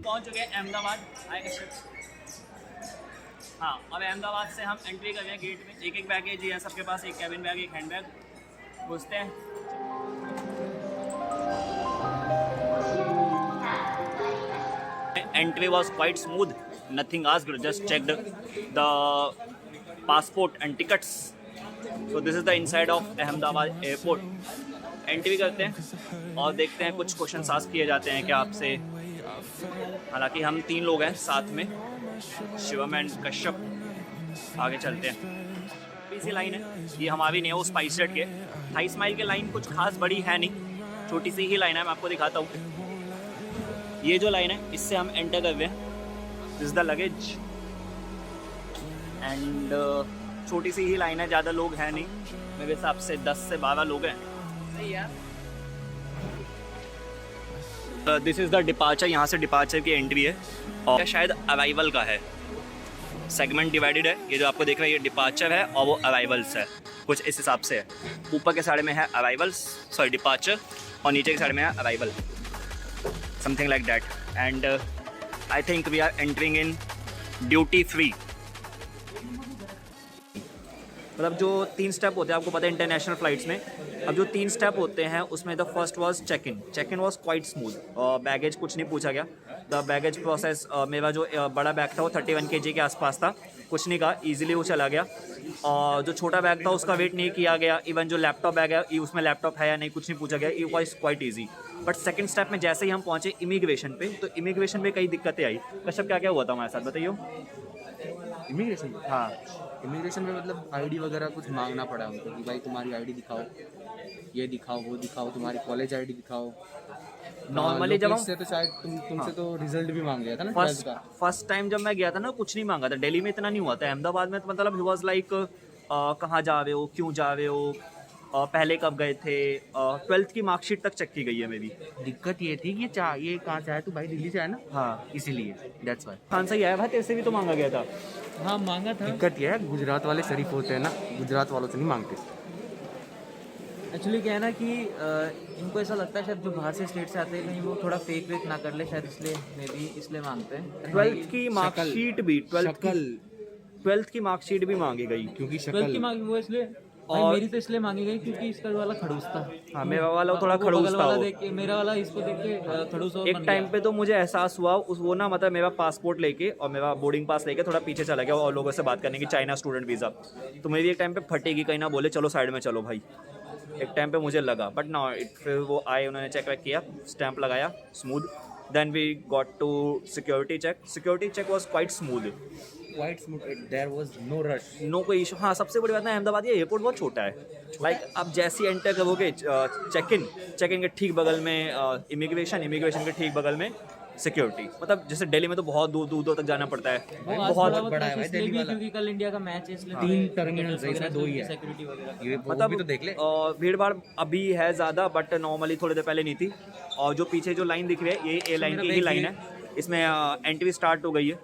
पहुंच चुके हैं अहमदाबाद। हाँ, अब अहमदाबाद से हम एंट्री कर रहे हैं गेट में। एक बैगेज है सबके पास, एक कैबिन बैग, एक हैंड बैग। घुसते हैं। Entry was quite smooth, nothing asked, just checked the passport and tickets. So this is the inside of Ahmedabad airport. Entry करते हैं और देखते हैं कुछ क्वेश्चन आस्क किए जाते हैं क्या आपसे। हालांकि हम 3 लोग हैं साथ में, शिवम एंड कश्यप। आगे चलते हैं। इसी लाइन है, ये हमारी नहीं है, वो स्पाइस जेट के 28 माइल के लाइन कुछ खास बड़ी है नहीं, छोटी सी ही लाइन है। मैं आपको दिखाता हूँ। ये जो लाइन है इससे हम एंटर कर रहे हैं। This is the luggage and छोटी सी ही लाइन है, ज़्यादा लोग हैं नहीं, मेरे हिसाब से 10 से 12 लोग हैं। This is the departure. यहाँ से डिपार्चर की एंट्री है और शायद अराइवल का है। सेगमेंट डिवाइडेड है, ये जो आपको देख रहा है ये डिपार्चर है और वो अराइवल्स है, कुछ इस हिसाब से है। ऊपर के साइड में है अराइवल्स, सॉरी डिपार्चर, और नीचे के साइड में है arrival, something like that. And I think we are entering in duty free. मतलब जो 3 स्टेप होते हैं, आपको पता है इंटरनेशनल फ़्लाइट्स में, अब जो 3 स्टेप होते हैं उसमें the first was check in was quite smooth. Baggage कुछ नहीं पूछा गया। द बैगेज प्रोसेस, मेरा जो बड़ा बैग था वो 31 kg के आसपास था, कुछ नहीं कहा, ईजिली वो चला गया। और जो छोटा बैग था उसका वेट नहीं किया गया। इवन जो लैपटॉप बैग है उसमें लैपटॉप है या नहीं कुछ नहीं पूछा गया। It was quite easy. But second step में जैसे ही हम पहुँचे इमिग्रेशन पे, तो इमिग्रेशन में कई दिक्कतें आई। कश्यप क्या क्या हुआ था हमारे साथ, बताइए। इमिग्रेशन में? हाँ, इमिग्रेशन में मतलब आईडी वगैरह कुछ मांगना पड़ा उनको कि भाई तुम्हारी आईडी दिखाओ, ये दिखाओ, वो दिखाओ, तुम्हारी कॉलेज आईडी दिखाओ। नॉर्मली जब हम से तो शायद तुमसे तो रिजल्ट भी मांग लिया था ना फर्स्ट 12th का। फर्स्ट टाइम जब मैं गया था ना, कुछ नहीं मांगा था। दिल्ली में इतना नहीं हुआ था, अहमदाबाद में तो मतलब ही वाज लाइक कहाँ जा रहे हो, क्यों जा रहे हो, पहले कब गए थे। 12th की मार्कशीट तक चेक की गई है मेरी। दिक्कत ये थी कि ये कहाँ से आया तू, भाई दिल्ली से आया ना, हाँ, इसीलिए दैट्स वाई। खान से ही आया भाई, तेरे से भी तो मांगा गया था। हाँ मांगा था। दिक्कत ये है गुजरात वाले शरीफ होते हैं ना, गुजरात वालों से नहीं मांगते। एक्चुअली क्या है ना कि इनको ऐसा लगता है शायद जो बाहर से स्टेट से आते हैं कहीं वो थोड़ा फेक वेक ना कर ले, शायद इसलिए मे बी इसलिए मांगते हैं। 12th की मार्कशीट भी 12th की मार्कशीट भी मांगी गई। क्योंकि 12th की मांगी वो इसलिए, और और मेरी तो इसलिए मांगी गई क्योंकि इसका वाला खड़ूस था। हाँ, मेरा वाला थोड़ा वो खड़ूस बगल था वाला वो। देख के, मेरा वाला इसको देख के खड़ूस और एक बन टाइम गया। पे तो मुझे एहसास हुआ उस वो ना, मतलब मेरा पासपोर्ट लेके और मेरा बोर्डिंग पास लेके थोड़ा पीछे चला गया और लोगों से बात करने की, चाइना स्टूडेंट वीज़ा। तो मेरी एक टाइम पे फटेगी, कहीं ना बोले चलो साइड में चलो भाई। एक टाइम पे मुझे लगा, बट ना फिर वो आए, उन्होंने चेक वैक किया, स्टैंप लगाया, smooth. Then we got to security check was quite smooth. Quite smooth, there was no rush, no कोई इशू। हाँ, सबसे बड़ी बात ना, अहमदाबाद ये एयरपोर्ट बहुत छोटा है। लाइक आप जैसे ही एंटर करोगे, चेक इन के ठीक बगल में इमिग्रेशन के ठीक बगल में सिक्योरिटी। मतलब जैसे दिल्ली में तो बहुत दूर तक जाना पड़ता है। वो आज बहुत थोड़ा बड़ा है रश भाई इसलिए दिल्ली भी वाला। क्योंकि कल इंडिया का मैच है इसलिए 3 टर्मिनल है, इसमें 2 ही है। सिक्योरिटी वगैरह। ये वो मतलब भी तो देख ले। भीड़ भाड़ अभी है ज़्यादा, बट नॉर्मली थोड़ी देर पहले नहीं थी। और जो पीछे जो लाइन दिख रही है ये ए लाइन की ही लाइन है, इसमें एंट्री स्टार्ट हो गई है।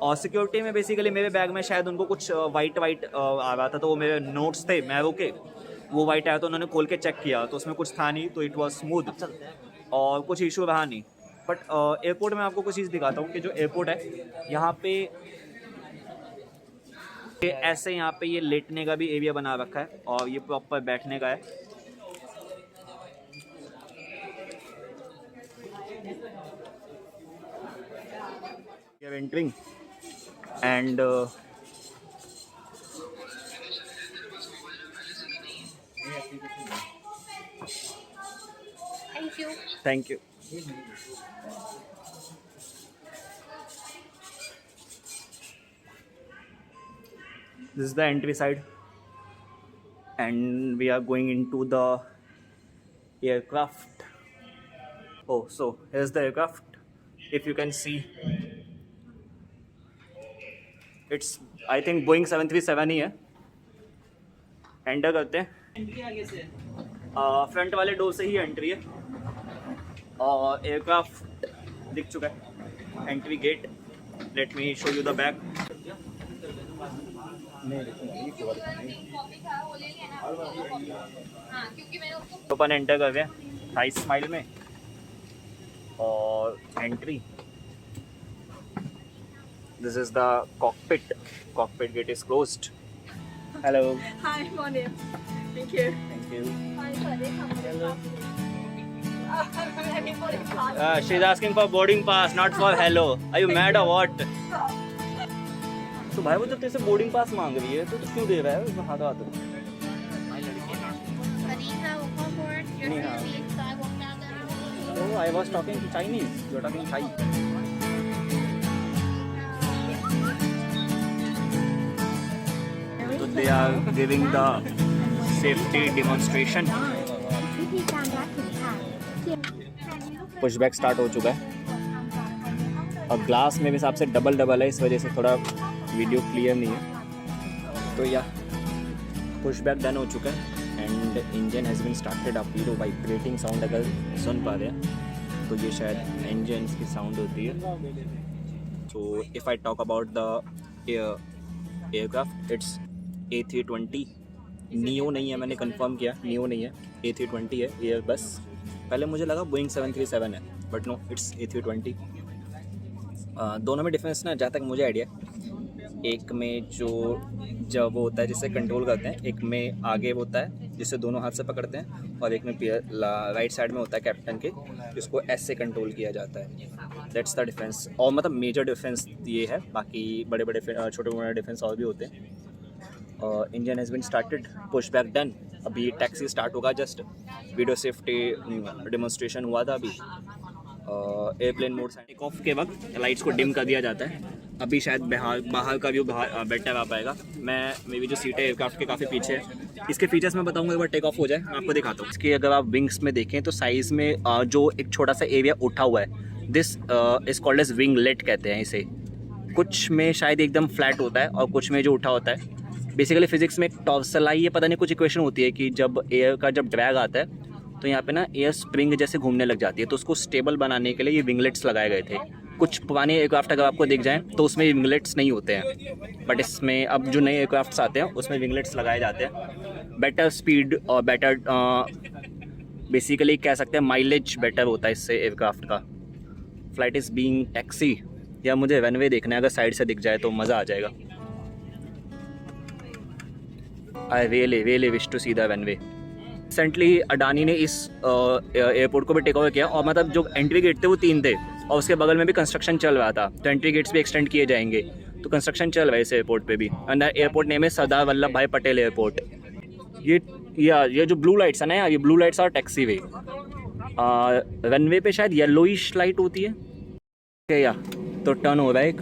और सिक्योरिटी में बेसिकली मेरे बैग में शायद उनको कुछ वाइट आ रहा था, तो वो मेरे नोट्स थे मैरो के, वो वाइट आया तो उन्होंने खोल के चेक किया तो उसमें कुछ था नहीं, तो इट वाज स्मूथ और कुछ इशू रहा नहीं। बट एयरपोर्ट में आपको कुछ चीज़ दिखाता हूँ कि जो एयरपोर्ट है यहाँ पे ऐसे, यहाँ पे ये लेटने का भी एरिया बना रखा है और ये प्रॉपर बैठने का है। We are entering and thank you. This is the entry side and we are going into the aircraft. Oh, so here's the aircraft. If you can see, it's I think Boeing 737 ही है। Enter करते हैं। Entry आगे से front वाले door से ही entry है और aircraft दिख चुका है। Entry gate, let me show you the back. अपन एंटर कर रहे हैं 28 माइल में और entry This is the cockpit. Cockpit gate is closed. Hello. Hi, morning. Thank you. Thank you. Hi, sorry. Hello. I mean, boarding pass. She's asking for boarding pass, not for hello. Are you mad or what? तो भाई वो जब तेरे से boarding pass मांग रही है तो तू क्यों दे रहा है उसमें हाथ हाथ? สวัสดีค่ะ welcome aboard your Ni hao. service. So I walked down the Oh, I was talking Chinese. You're talking Thai. So they are giving the safety demonstration. Pushback start हो चुका है और ग्लास में भी हिसाब से डबल है, इस वजह से थोड़ा वीडियो क्लियर नहीं है. तो या पुशबैक डन हो चुका है and engine has been started up. ये वाइब्रेटिंग साउंड अगर सुन पा रहे हैं तो ये शायद इंजन की साउंड होती है. So if I talk about the aircraft, it's A320. Neo नहीं है, मैंने कंफर्म किया, नियो नहीं है, A320 है एयरबस. पहले मुझे लगा बोइंग 737 है, बट नो, इट्स A320. दोनों में डिफरेंस ना, जहाँ तक मुझे आइडिया, एक में जो जब वो होता है जिससे कंट्रोल करते हैं, एक में आगे वो होता है जिससे दोनों हाथ से पकड़ते हैं, और एक में राइट साइड में होता है कैप्टन के, जिसको एस से कंट्रोल किया जाता है. That's the difference. और मतलब मेजर डिफरेंस ये है, बाकी बड़े बड़े छोटे मोटे डिफरेंस और भी होते हैं. Engine has been started, push back done. अभी टैक्सी स्टार्ट होगा. जस्ट वीडियो सेफ्टी डेमोन्स्ट्रेशन हुआ था अभी. एयरप्लेन मोड से टेक ऑफ के वक्त लाइट्स को डिम कर दिया जाता है. अभी शायद बाहर का व्यू बेटर आ पाएगा. मैं मेरी जो सीट है एयरक्राफ्ट के काफ़ी पीछे है. इसके फीचर्स मैं बताऊंगा एक बार टेक ऑफ हो जाए, मैं आपको दिखाता हूँ. इसके अगर आप विंग्स में देखें तो साइज़ में जो एक छोटा सा एरिया उठा हुआ है, this is called as winglet कहते हैं इसे. कुछ में शायद एकदम फ्लैट होता है और कुछ में जो उठा होता है. बेसिकली फिजिक्स में टॉर्सलाई ये पता नहीं कुछ इक्वेशन होती है कि जब एयर का जब ड्रैग आता है तो यहाँ पे ना एयर स्प्रिंग जैसे घूमने लग जाती है. तो उसको स्टेबल बनाने के लिए ये विंगलेट्स लगाए गए थे. कुछ पुराने एयरक्राफ्ट अगर आपको दिख जाएं तो उसमें विंगलेट्स नहीं होते हैं, बट इसमें अब जो नए एयरक्राफ्ट्स आते हैं उसमें विंगलेट्स लगाए जाते हैं. बेटर स्पीड और बेटर बेसिकली कह सकते हैं माइलेज बेटर होता है इससे एयरक्राफ्ट का. Flight is being taxi. या मुझे रनवे देखना है, अगर साइड से दिख जाए तो मज़ा आ जाएगा. I really wish to see the runway. Recently Adani ने इस एयरपोर्ट को भी टेक ओवर किया, और मतलब जो एंट्री गेट थे वो 3 थे और उसके बगल में भी कंस्ट्रक्शन चल रहा था. तो एंट्री गेट्स भी एक्सटेंड किए जाएंगे. तो कंस्ट्रक्शन चल रहा है इस एयरपोर्ट पे भी. एंड एयरपोर्ट नेम है सरदार वल्लभ भाई पटेल एयरपोर्ट. ये जो ब्लू लाइट्स है ना, ये ब्लू लाइट्स और टैक्सी वे. रनवे पे शायद येलोइश लाइट होती है या तो टर्न हो रहा है एक,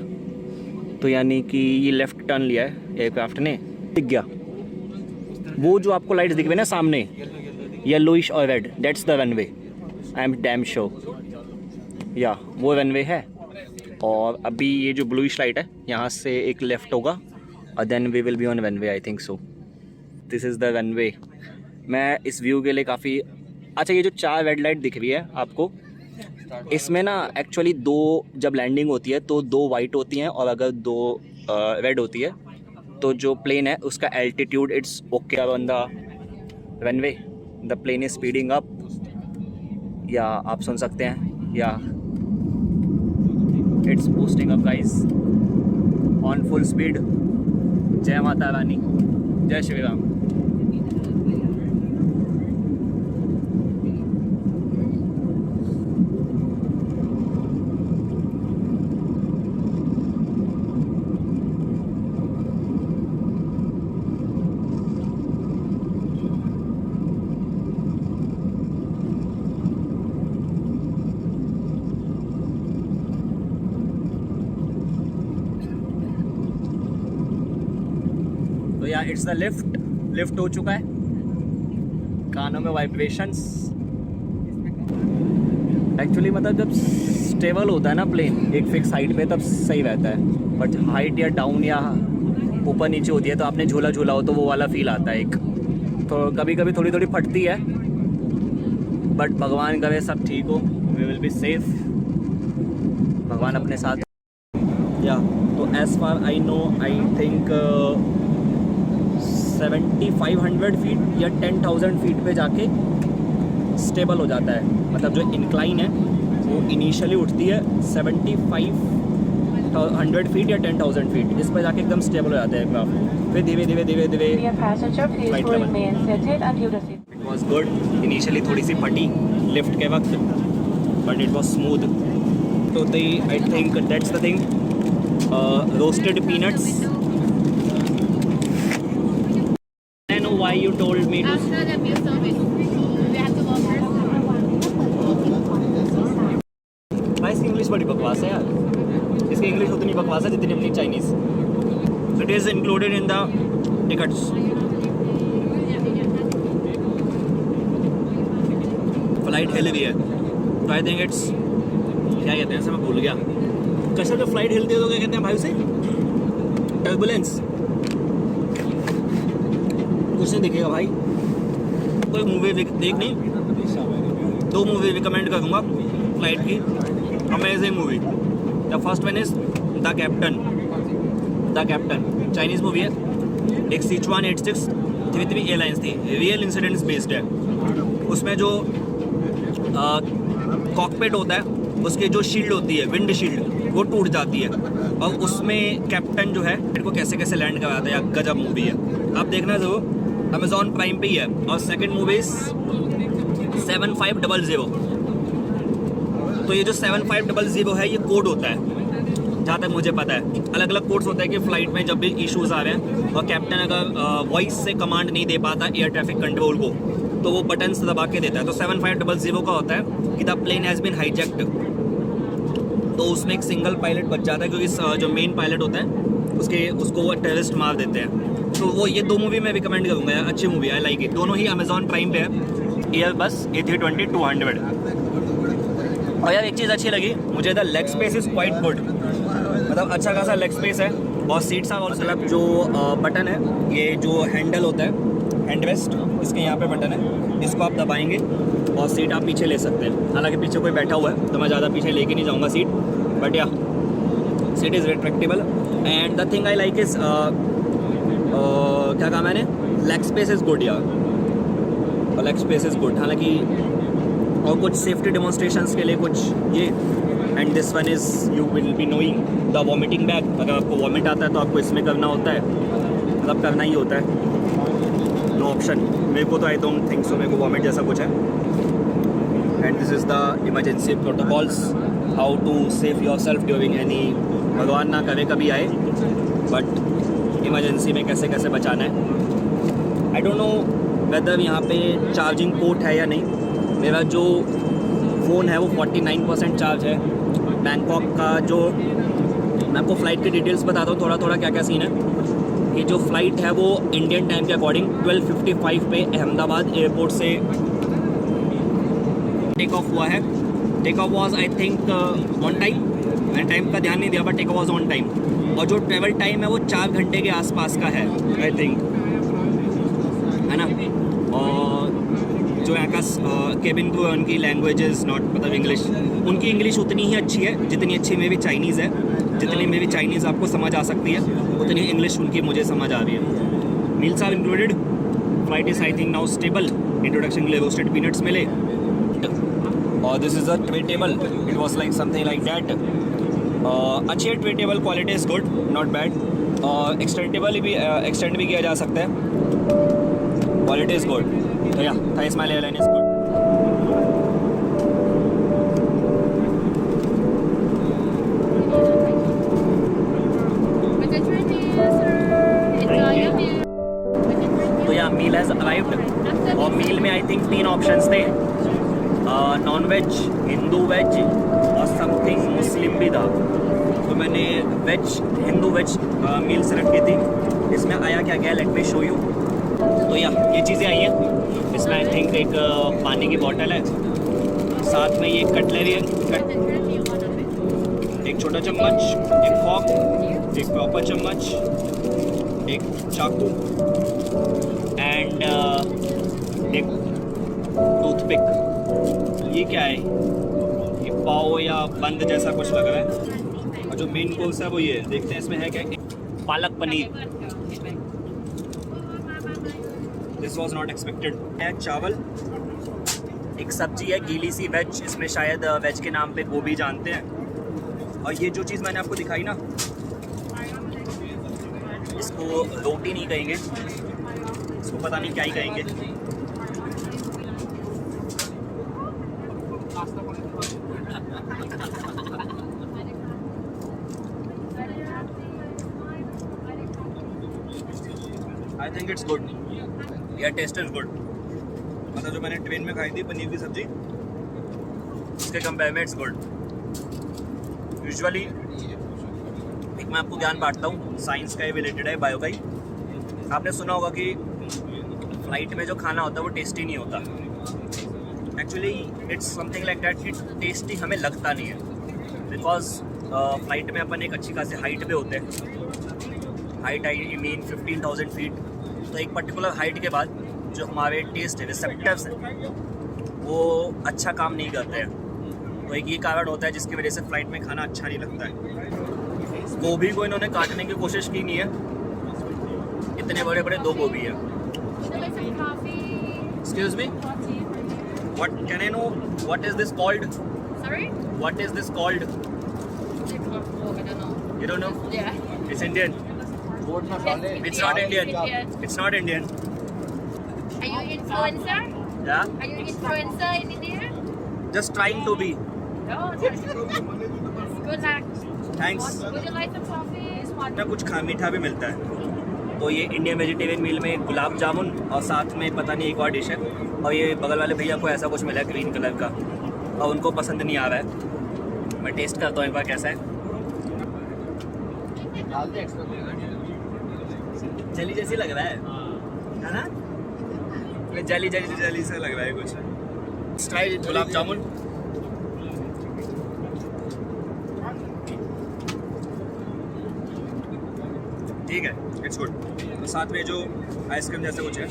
तो यानी कि ये लेफ्ट टर्न लिया है एयरक्राफ्ट ने. दिख गया वो जो आपको लाइट्स दिख रही है ना सामने, येलोइश और red, that's the runway. I am damn sure या वो रनवे है. और अभी ये जो ब्लूइश लाइट है यहाँ से एक लेफ्ट होगा और then we will be on runway, I think so. This is the runway. मैं इस व्यू के लिए काफ़ी अच्छा. ये जो 4 रेड लाइट दिख रही है आपको, इसमें ना एक्चुअली 2 जब लैंडिंग होती है तो 2 वाइट होती हैं, और अगर 2 रेड होती है तो जो प्लेन है उसका altitude it's okay on the runway. The plane is speeding up, या आप सुन सकते हैं, या it's boosting up guys on full speed. जय माता रानी, जय श्री राम. तो या इट्स द लिफ्ट हो चुका है. कानों में वाइब्रेशंस. एक्चुअली मतलब जब स्टेबल होता है ना प्लेन एक फिक्स हाइट पे तब सही रहता है, बट हाइट या डाउन या ऊपर नीचे होती है तो आपने झूला झूला हो तो वो वाला फील आता है एक. तो कभी कभी थोड़ी थोड़ी फटती है, बट भगवान करे सब ठीक हो. We will be safe. भगवान अपने साथ. या तो as far I know, I think 7500 feet या 10,000 फीट पे जाके स्टेबल हो जाता है. मतलब जो इंक्लाइन है वो इनिशियली उठती है 75,000 100 फीट या 10,000 फीट, इस पर जाके एकदम स्टेबल हो जाता है एयरक्राफ्ट, फिर धीरे धीरे धीरे धीरे Dear passenger, please Flight level. remain seated until the seat. It was good. Initially थोड़ी सी फटी लिफ्ट के वक्त, बट इट वॉज स्मूथ। तो I think that's the thing, roasted peanuts. I know why you told me to After the view service, we have to go first. भाई इसकी English बड़ी बकवास है यार, इसकी इंग्लिश उतनी बकवास है जितनी अपनी Chinese. It is included in the tickets. Flight हिल भी है, तो आई थिंक इट्स, क्या कहते हैं इसे, मैं भूल गया। कैसे जो फ्लाइट हिलती है तो क्या कहते हैं भाई उसे? टर्बुलेंस। कुछ नहीं दिखेगा भाई। कोई मूवी देखनी, 2 मूवी रिकमेंड करूँगा फ्लाइट की, amazing movie. The first one is the captain, Chinese movie है। एक सिचुआन 8633 एयरलाइंस थी, रियल इंसिडेंट्स बेस्ड है। उसमें जो कॉकपिट होता है, उसकी जो शील्ड होती है, विंड शील्ड, वो टूट जाती है, और उसमें कैप्टन जो है को कैसे कैसे लैंड कराता है। या गजब मूवी है, आप देखना ज़रूर, अमेजॉन प्राइम पे ही है। और सेकंड मूवी 7500। तो ये जो 7500 है, ये कोड होता है जहाँ तक मुझे पता है। अलग अलग कोड्स होता है कि फ़्लाइट में जब भी इश्यूज़ आ रहे हैं और कैप्टन अगर वॉइस से कमांड नहीं दे पाता एयर ट्रैफिक कंट्रोल को, तो वो बटन्स दबा के देता है। तो 7500 का होता है कि the plane has been hijacked, तो उसमें एक सिंगल पायलट बच जाता है, क्योंकि जो मेन पायलट होता है उसको वो टेररिस्ट मार देते हैं। तो वो ये 2 मूवी मैं रिकमेंड करूँगा यार, अच्छी मूवी, आई लाइक इट। दोनों ही अमेजॉन प्राइम पे है। Airbus A320-200। और यार एक चीज़ अच्छी लगी मुझे, the leg space is quite good, मतलब अच्छा खासा लेग स्पेस है। और सीट्स आर ऑल्सो, मतलब जो बटन है, ये जो हैंडल होता है, हैंड रेस्ट, इसके यहाँ पे बटन है, इसको आप दबाएंगे और सीट आप पीछे ले सकते हैं। हालांकि पीछे कोई बैठा हुआ है तो मैं ज़्यादा पीछे लेके नहीं जाऊँगा सीट, बट या seat is retractable. And the thing I like is, क्या कहा मैंने, लेग स्पेस इज़ गुड यार, और लेग स्पेस इज़ गुड। हालांकि और कुछ सेफ्टी डेमोन्स्ट्रेशंस के लिए कुछ ये, and this one is, you will be knowing the vomiting bag. अगर आपको वॉमिट आता है तो आपको इसमें करना होता है, मतलब करना ही होता है, नो ऑप्शन। मेरे को तो आई डोंट थिंक सो, मेरे को वॉमिट जैसा कुछ है। And this is the emergency protocols, how to save yourself during any, भगवान ना करे कभी आए, बट इमरजेंसी में कैसे कैसे बचाना है। आई डोंट नो वेदर यहाँ पे चार्जिंग पोर्ट है या नहीं। मेरा जो फ़ोन है वो 49% चार्ज है। बैंकॉक का जो, मैं आपको फ़्लाइट की डिटेल्स बताता हूँ थोड़ा थोड़ा क्या क्या सीन है। कि जो फ़्लाइट है वो इंडियन टाइम के अकॉर्डिंग 12:55 पे अहमदाबाद एयरपोर्ट से टेक ऑफ हुआ है। Take off was I think on time, मैंने टाइम का ध्यान नहीं दिया, but take off was on time. और जो ट्रेवल टाइम है वो 4 घंटे के आसपास का है आई थिंक, है ना। और जो यहाँ का केबिन क्रू है, उनकी लैंग्वेजेस नॉट, मतलब इंग्लिश, उनकी इंग्लिश उतनी ही अच्छी है जितनी अच्छी में भी चाइनीज़ है। जितनी में भी चाइनीज़ आपको समझ आ सकती है, उतनी इंग्लिश उनकी मुझे समझ आ रही है। Meals are included. Flight is I think now stable. Introduction के लिए रोस्टेड पीनट्स मिले। और this is a tray table, it was like something like that. अच्छी है tray table, quality is good, not bad. और एक्सटेंड भी किया जा सकता है, क्वालिटी इज़ गुड। तो या था इस्माइल airline is good. With the Chinese, enjoy your meal. With the Chinese. तो या मील हैज़ अराइव्ड, और मील में आई थिंक 3 ऑप्शंस थे, नॉन वेज, हिंदू वेज और समथिंग मुस्लिम भी था। तो मैंने वेज, हिंदू वेज मील सेलेक्ट की थी। इसमें आया क्या क्या, लेट मी शो यू। तो या ये चीज़ें आई हैं। इसमें आई थिंक एक पानी की बॉटल है, साथ में ये कटलरी है, एक छोटा चम्मच, एक फॉर्क, एक प्रॉपर चम्मच, एक चाकू एंड एक टूथपिक। ये क्या है, ये पाव या बंद जैसा कुछ लग रहा है। और जो मेन कोर्स है वो ये, देखते हैं इसमें है क्या। Palak paneer, this was not expected. है चावल, एक सब्जी है गीली सी वेज, इसमें शायद वेज के नाम पे गोभी जानते हैं, और ये जो चीज़ मैंने आपको दिखाई ना, इसको रोटी नहीं कहेंगे, इसको पता नहीं क्या ही कहेंगे। आई थिंक इट्स गुड, या टेस्ट इज गुड। मतलब जो मैंने ट्रेन में खाई थी पनीर की सब्जी, उसके कंपेयर में इट्स गुड। यूजुअली एक मैं आपको ज्ञान बांटता हूँ, साइंस का ही रिलेटेड है, बायो का ही। आपने सुना होगा कि फ्लाइट में जो खाना होता है वो टेस्टी नहीं होता। Actually it's something like that कि टेस्टी हमें लगता नहीं है, बिकॉज फ्लाइट में अपन एक अच्छी खासी हाइट पे होते हैं। Height I mean 15,000 feet. तो एक पर्टिकुलर हाइट के बाद जो हमारे टेस्ट रिसेप्टर्स हैं वो अच्छा काम नहीं करते हैं। तो एक ये कारण होता है जिसकी वजह से फ़्लाइट में खाना अच्छा नहीं लगता है। गोभी को इन्होंने काटने की कोशिश की नहीं है, इतने बड़े बड़े 2 गोभी है। Excuse me? What can I know? What is this called? Sorry? What is this called? I don't know. You don't know? Yeah. It's Indian. It's not Indian. It's not Indian. Are you influencer? Yeah? Are you influencer in India? Just trying to be. No. Good luck. Thanks. Would you like some coffee? ना कुछ मीठा भी मिलता है। तो ये Indian vegetarian मील में गुलाब जामुन और साथ में पता नहीं एक और डिश है, और ये बगल वाले भैया को ऐसा कुछ मिला है ग्रीन कलर का, और उनको पसंद नहीं आ रहा है। मैं टेस्ट करता हूँ एक बार कैसा है। जली जैसी लग रहा है ना? जली जली जली से लग रहा है कुछ। ट्राई गुलाब जामुन। ठीक है, इट्स गुड। तो साथ में जो आइसक्रीम जैसा कुछ है,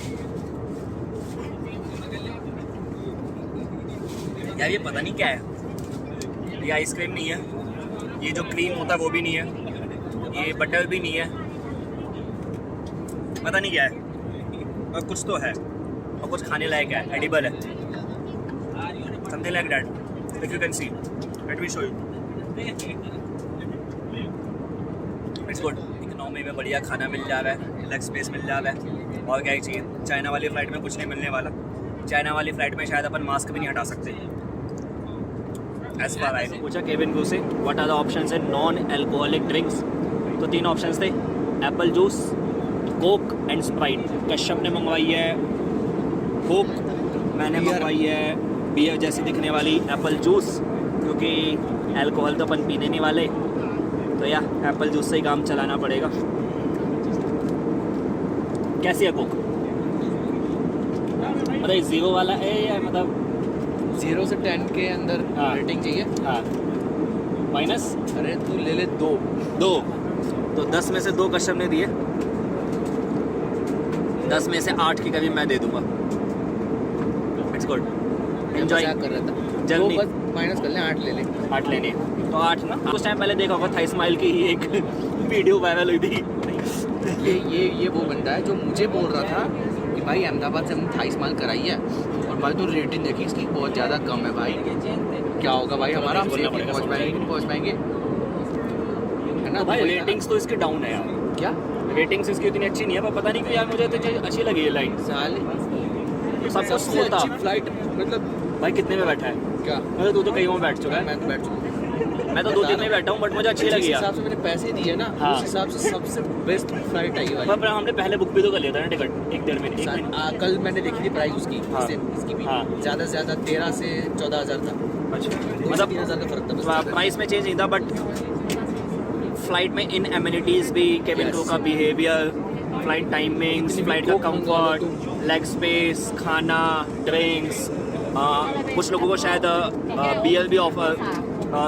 यार ये पता नहीं क्या है। ये आइसक्रीम नहीं है, ये जो क्रीम होता है वो भी नहीं है, ये बटर भी नहीं है, पता नहीं क्या है, और कुछ तो है, और कुछ खाने लायक है, एडिबल है, something like that. If you can see, late me show you. It's good. Economy में बढ़िया खाना मिल जा रहा है, रिलैक्स स्पेस मिल जा रहा है, और क्या ही चाहिए। चाइना वाली फ़्लाइट में कुछ नहीं मिलने वाला। चाइना वाली फ़्लाइट में शायद अपन मास्क भी नहीं हटा सकते। एज फार आई पूछा केविन क्रू से what are the options in non alcoholic drinks, तो 3 ऑप्शंस थे, apple juice, Coke and Sprite. Kashyap ने मंगवाई है कोक, मैंने मंगवाई है बियर जैसी दिखने वाली एप्पल जूस, क्योंकि अल्कोहल तो अपन पीने नहीं वाले, तो या एप्पल जूस से ही काम चलाना पड़ेगा। कैसी है कोक? मतलब 0 वाला है या मतलब 0 से 10 के अंदर हाँ। रेटिंग चाहिए? हाँ माइनस? अरे तू ले ले 2। तो 10 में से 2 कश्यप ने दिए, 10 में से 8 की कभी मैं दे दूंगा। इट्स गुड, एंजॉय कर रहा था। जल्दी 2 बस माइनस कर ले, 8 ले ले। 8 लेने हैं। तो 8 ना, कुछ टाइम पहले देखा होगा थाई स्माइल की ही एक वीडियो वायरल हुई थी। ये वो बंदा है जो मुझे बोल रहा था कि भाई अहमदाबाद से हमने थाई स्माइल कराई है, और भाई तो रेटिंग देखी इसकी बहुत ज़्यादा कम है भाई। क्या होगा भाई हमारा, हम बोलना सेफ पड़ेगा पहुँच पाएंगे, नहीं पहुँच पाएंगे, है ना? भाई तो वही रेटिंग्स तो इसकी डाउन है यार। क्या रेटिंग्स इसकी उतनी अच्छी नहीं है, पर पता नहीं क्यों यार मुझे तो अच्छी लगी है लाइन। साल सब कुछ सबसे था। अच्छी फ्लाइट मतलब भाई कितने में बैठा है? क्या? मतलब तू तो कहीं में बैठ चुका है, मैं तो बैठ चुका हूँ। मैं तो 2 दिन में बैठा हूँ, बट मुझे अच्छी लगी जिस यार। हिसाब से मैंने पैसे दिए ना, हाँ। उस हिसाब से सबसे बेस्ट फ्लाइट आई भाई। पर हमने पहले बुक भी तो कर लिया था ना टिकट, एक डेढ़ महीने। कल मैंने देखी थी प्राइस उसकी, हाँ। इसकी भी हाँ। ज़्यादा से ज़्यादा 13 से 14,000 था। अच्छा, मतलब 3,000 का फर्क था बस। प्राइस में चेंज नहीं था, बट फ्लाइट में इन एमिनिटीज़ भी, केबिन क्रू का बिहेवियर, फ्लाइट टाइमिंग्स, फ्लाइट का कंफर्ट, लेग स्पेस, खाना, ड्रिंक्स, कुछ लोगों को शायद बियर भी ऑफर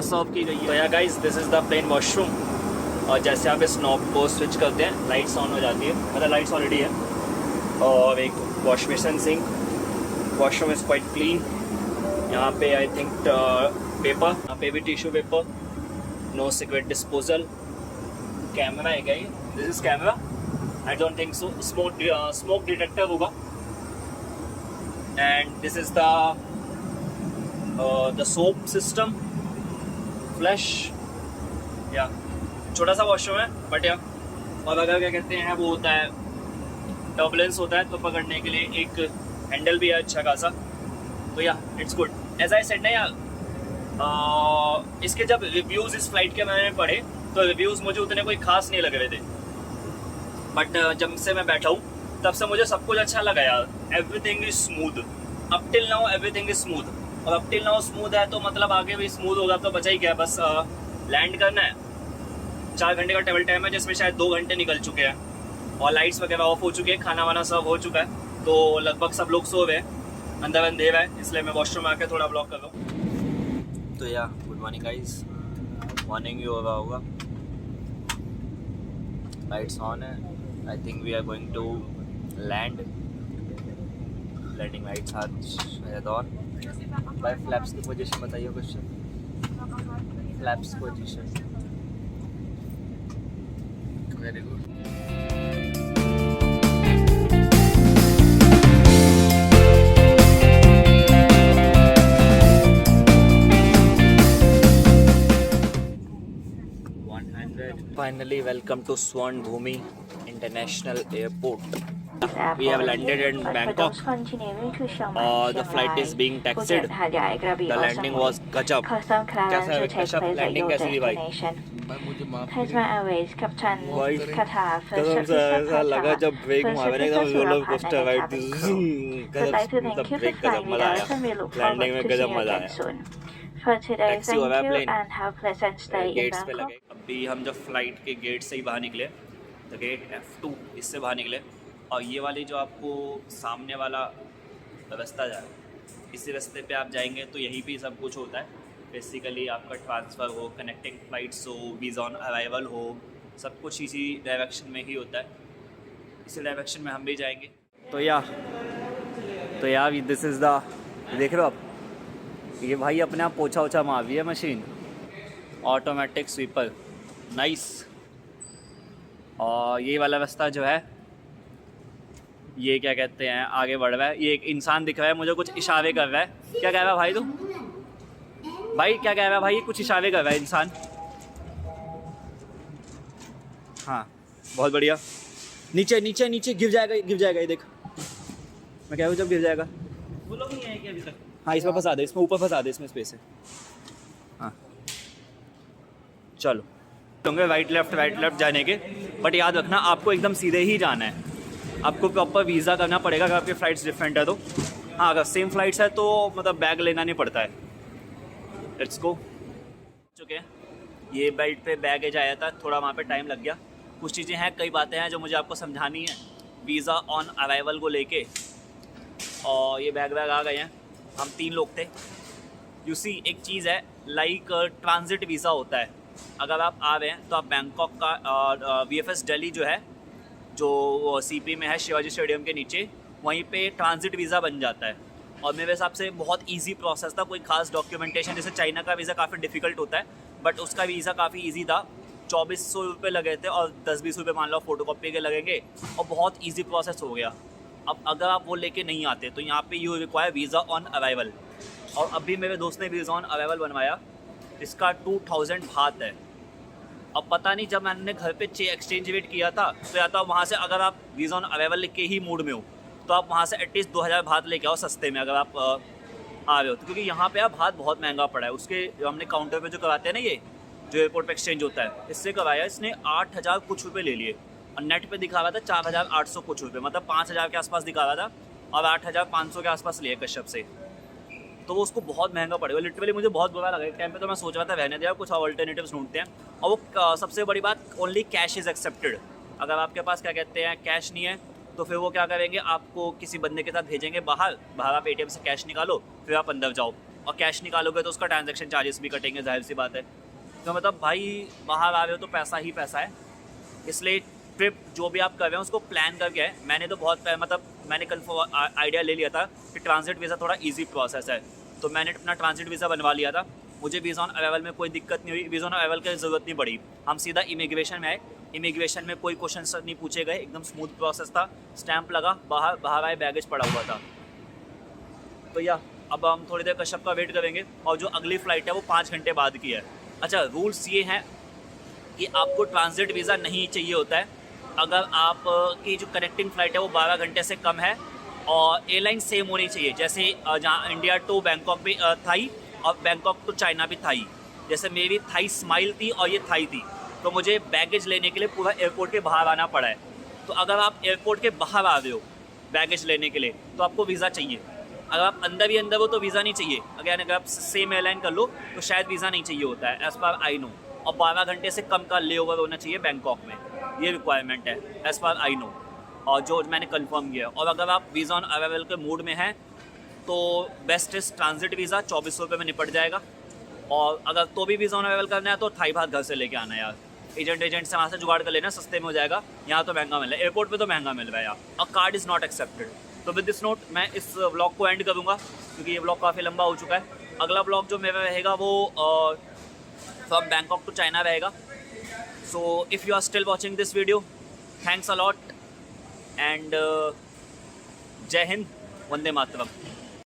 सर्व की गई है। तो yeah guys, this is the plane washroom, और जैसे आप इस नॉब को स्विच करते हैं लाइट्स ऑन हो जाती है, मतलब लाइट्स ऑलरेडी है, और एक wash basin sink. Washroom is quite clean. यहाँ पे आई थिंक पेपर, यहाँ पे भी tissue paper, no cigarette disposal. Camera है क्या ये? This is camera? I don't think so. Smoke detector होगा। And this is the soap system, flash, या छोटा सा वॉशरूम है बट या, और अगर क्या कहते हैं वो होता है टर्बुलेंस होता है तो पकड़ने के लिए एक हैंडल भी है अच्छा खासा, तो yeah it's good. As I said ना यार, इसके जब रिव्यूज़ इस फ्लाइट के मैंने पढ़े तो रिव्यूज़ मुझे उतने कोई खास नहीं लग रहे थे, बट जब से मैं बैठा हूँ तब से मुझे सब कुछ अच्छा लगा यार। Everything is smooth, up till now everything is smooth, और अप टिल नाउ स्मूथ है तो मतलब आगे भी स्मूथ होगा तो बचा ही क्या, बस लैंड करना है। 4 घंटे का ट्रेवल टाइम है जिसमें शायद 2 घंटे निकल चुके हैं, और लाइट्स वगैरह ऑफ हो चुके हैं, खाना वाना सब हो चुका है, तो लगभग सब लोग सो गए, अंदर अंधेरा है, इसलिए मैं वॉशरूम आके थोड़ा ब्लॉक कर रहा हूँ। तो yeah good morning guys, morning ही होगा लाइट्स ऑन है। I think we are going to land, landing lights are on. भाई फ्लैप्स की पोजीशन बताइए कुछ, flaps position. Very good. Finally, welcome to Swan Bhumi International Airport. We have landed in Bangkok. The flight is being taxied. The landing was gajab. कैसा कैसा landing कैसी थी भाई? भाई मुझे माफ Tasman Airways Captain भाई Qatar कसम से ऐसा लगा जब ब्रेक मारे एकदम रोलर कोस्टर राइड थी, Thank you ब्रेक for गजब flying with मजा us and we आया, look forward लैंडिंग में to see गजब you मजा again आया। soon. For today, Taxi हुआ thank you plane। and have a pleasant stay in gates पे Bangkok. लगे। अभी हम जब फ्लाइट के गेट से ही बाहर निकले, द गेट F2 इससे बाहर निकले, और ये वाली जो आपको सामने वाला रास्ता जा रहा है, इसी रास्ते पे आप जाएंगे तो यहीं पे सब कुछ होता है। बेसिकली आपका ट्रांसफ़र हो, कनेक्टिंग फ़्लाइट्स हो, वीज़ा ऑन अराइवल हो, सब कुछ इसी डायरेक्शन में ही होता है। इसी डायरेक्शन में हम भी जाएंगे। तो यार दिस इज़ द, देख रहे हो आप, ये भाई अपने आप पोछा ओछा मार रही है मशीन, ऑटोमेटिक स्वीपर, नाइस। और ये वाला रास्ता जो है, ये क्या कहते हैं, आगे बढ़ रहा है। ये एक इंसान दिख रहा है मुझे, कुछ इशारे कर रहा है। क्या कह रहा है भाई तू? भाई क्या कह रहा है भाई? ये कुछ इशारे कर रहा है इंसान। हाँ बहुत बढ़िया। नीचे नीचे नीचे गिर जाएगा ये देख। मैं कह रहा हूँ जब गिर जाएगा। वो लोग नहीं आए क्या अभी तक? हाँ इसमें फंसा दे, इसमें ऊपर फंसा दे, इसमें स्पेस है। हाँ चलो होंगे राइट लेफ्ट जाने के, बट याद रखना आपको एकदम सीधे ही जाना है। आपको प्रॉपर वीज़ा करना पड़ेगा अगर आपकी फ़्लाइट्स डिफरेंट है तो। हाँ अगर सेम फ्लाइट्स है तो मतलब बैग लेना नहीं पड़ता है। Let's go. चुके हैं, ये बेल्ट पे बैगेज आया था, थोड़ा वहाँ पे टाइम लग गया। कुछ चीज़ें हैं, कई बातें हैं जो मुझे आपको समझानी है वीज़ा ऑन अराइवल को लेके। और ये बैग आ गए हैं, हम 3 लोग थे। यू सी एक चीज़ है, लाइक ट्रांजिट वीज़ा होता है। अगर आप आ रहे हैं तो आप बैंकॉक का VFS दिल्ली जो है, जो CP में है शिवाजी स्टेडियम के नीचे, वहीं पे ट्रांजिट वीज़ा बन जाता है। और मेरे हिसाब से बहुत इजी प्रोसेस था, कोई खास डॉक्यूमेंटेशन, जैसे चाइना का वीज़ा काफ़ी डिफ़िकल्ट होता है, बट उसका वीज़ा काफ़ी इजी था। 2400 रुपये लगे थे और 10-20 रुपये मान लो फोटोकॉपी के लगेंगे, और बहुत इजी प्रोसेस हो गया। अब अगर आप वो लेके नहीं आते तो यहाँ पे you require visa on arrival. और अभी मेरे दोस्त ने वीज़ा ऑन अराइवल बनवाया, इसका 2000 बात है। अब पता नहीं, जब मैंने घर पे एक्सचेंज रेट किया था तो या तो वहाँ से अगर आप वीज़ा ऑन अराइवल के ही मूड में हो तो आप वहाँ से एटलीस्ट 2000 बात लेके आओ सस्ते में, अगर आप आ रहे हो तो। क्योंकि यहाँ पे आप बात बहुत महंगा पड़ा है। उसके हमने काउंटर पे जो करवाते हैं ना, ये जो एयरपोर्ट पे एक्सचेंज होता है, इससे करवाया, इसने 8000 कुछ रुपये ले लिए, और नेट पे दिखा रहा था 4800 कुछ रुपये, मतलब 5000 के आसपास दिखा रहा था, और 8500 के आसपास लिए कश्यप से। तो वो उसको बहुत महंगा पड़ेगा। लिटरली मुझे बहुत बुरा लगा। एक टाइम पे तो मैं सोच रहा था रहने दिया, कुछ ऑल्टरनेटिव्स ढूंढते हैं। और वो सबसे बड़ी बात, ओनली कैश इज़ एक्सेप्टेड। अगर आपके पास क्या कहते हैं कैश नहीं है तो फिर वो क्या करेंगे, आपको किसी बंदे के साथ भेजेंगे बाहर आप ATM से कैश निकालो, फिर आप अंदर जाओ, और कैश निकालोगे तो उसका ट्रांजैक्शन चार्जेस भी कटेंगे, जाहिर सी बात है। तो मतलब भाई बाहर आ रहे हो तो पैसा ही पैसा है। इसलिए ट्रिप जो भी आप कर रहे हैं उसको प्लान करके है। मैंने तो बहुत मतलब मैंने कन्फर्म आइडिया ले लिया था कि ट्रांजिट वीज़ा थोड़ा ईजी प्रोसेस है, तो मैंने अपना ट्रांजिट वीज़ा बनवा लिया था। मुझे वीज़ा ऑन अराइवल में कोई दिक्कत नहीं हुई, वीज़ा ऑन अराइवल की ज़रूरत नहीं पड़ी। हम सीधा इमिग्रेशन में आए, इमिग्रेशन में कोई क्वेश्चन नहीं पूछे गए, एकदम स्मूथ प्रोसेस था। स्टैंप लगा, बाहर आए, बैगेज पड़ा हुआ था। तो या अब हम थोड़ी देर कश्यप का वेट करेंगे, और जो अगली फ़्लाइट है वो 5 घंटे बाद की है। अच्छा रूल्स ये हैं कि आपको ट्रांजिट वीज़ा नहीं चाहिए होता है अगर आप की जो कनेक्टिंग फ़्लाइट है वो 12 घंटे से कम है और एयरलाइन सेम होनी चाहिए। जैसे जहाँ इंडिया टू बैंकॉक भी थाई और बैंकॉक टू चाइना भी थाई, जैसे मेरी थाई स्माइल थी और ये थाई थी, तो मुझे बैगेज लेने के लिए पूरा एयरपोर्ट के बाहर आना पड़ा है। तो अगर आप एयरपोर्ट के बाहर आ रहे हो बैगेज लेने के लिए तो आपको वीज़ा चाहिए। अगर आप अंदर भी अंदर हो तो वीज़ा नहीं चाहिए। अगर आप सेम एयरलाइन कर लो तो शायद वीज़ा नहीं चाहिए होता है, एज़ पर आई नो। और 12 घंटे से कम का ले ओवर होना चाहिए बैंकॉक में, ये रिक्वायरमेंट है एज़ पर आई नो, और जो मैंने कंफर्म किया। और अगर आप वीज़ा ऑन अराइवल के मूड में हैं तो बेस्ट इस ट्रांजिट वीज़ा 2400 रुपये में निपट जाएगा। और अगर तो भी वीज़ा ऑन अराइवल करना है तो थाई भाग घर से लेके आना है यार, एजेंट से वहाँ से जुगाड़ कर लेना, सस्ते में हो जाएगा। यहाँ तो महंगा मिल रहा है, एयरपोर्ट पे तो महंगा मिल रहा है यार। और कार्ड इज़ नॉट एक्सेप्टेड। तो विद दिस नोट मैं इस व्लॉग को एंड करूँगा क्योंकि ये व्लॉग काफ़ी लंबा हो चुका है। अगला व्लॉग जो मेरा रहेगा वो फ्रॉम बैंकॉक टू चाइना रहेगा। So if you are still watching this video, thanks a lot and Jai Hind, Vande Mataram.